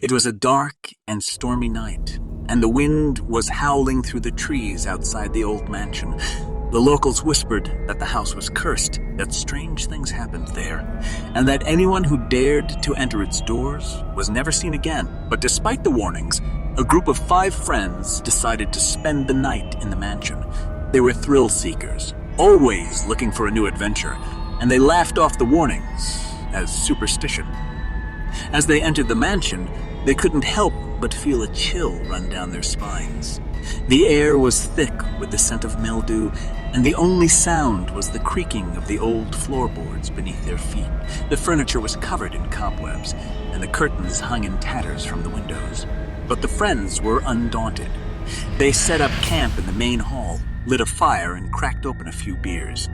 It was a dark and stormy night, and the wind was howling through the trees outside the old mansion. The locals whispered that the house was cursed, that strange things happened there, and that anyone who dared to enter its doors was never seen again. But despite the warnings, a group of 5 friends decided to spend the night in the mansion. They were thrill seekers, always looking for a new adventure, and they laughed off the warnings as superstition. As they entered the mansion, they couldn't help but feel a chill run down their spines. The air was thick with the scent of mildew, and the only sound was the creaking of the old floorboards beneath their feet. The furniture was covered in cobwebs, and the curtains hung in tatters from the windows. But the friends were undaunted. They set up camp in the main hall, lit a fire, and cracked open a few beers.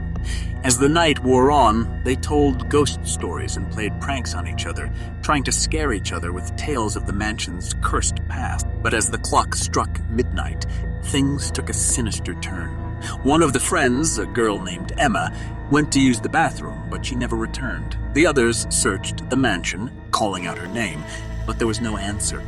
As the night wore on, they told ghost stories and played pranks on each other, trying to scare each other with tales of the mansion's cursed past. But as the clock struck midnight, things took a sinister turn. One of the friends, a girl named Emma, went to use the bathroom, but she never returned. The others searched the mansion, calling out her name, but there was no answer.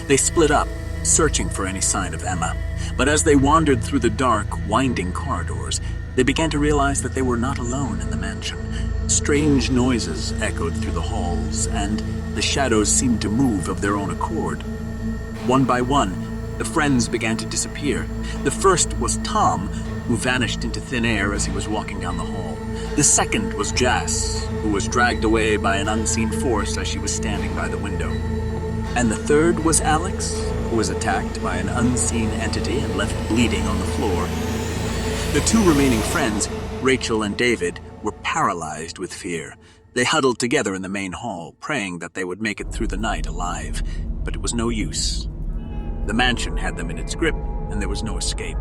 They split up, searching for any sign of Emma. But as they wandered through the dark, winding corridors, they began to realize that they were not alone in the mansion. Strange noises echoed through the halls, and the shadows seemed to move of their own accord. One by one, the friends began to disappear. The first was Tom, who vanished into thin air as he was walking down the hall. The second was Jas, who was dragged away by an unseen force as she was standing by the window. And the third was Alex, who was attacked by an unseen entity and left bleeding on the floor. The 2 remaining friends, Rachel and David, were paralyzed with fear. They huddled together in the main hall, praying that they would make it through the night alive, but it was no use. The mansion had them in its grip, and there was no escape.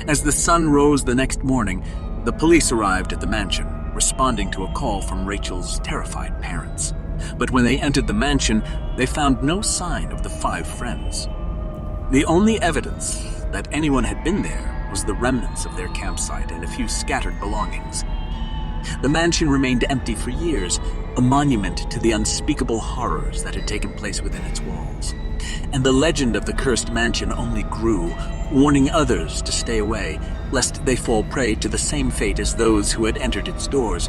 As the sun rose the next morning, the police arrived at the mansion, responding to a call from Rachel's terrified parents. But when they entered the mansion, they found no sign of the 5 friends. The only evidence that anyone had been there was the remnants of their campsite and a few scattered belongings. The mansion remained empty for years, a monument to the unspeakable horrors that had taken place within its walls. And the legend of the cursed mansion only grew, warning others to stay away, lest they fall prey to the same fate as those who had entered its doors.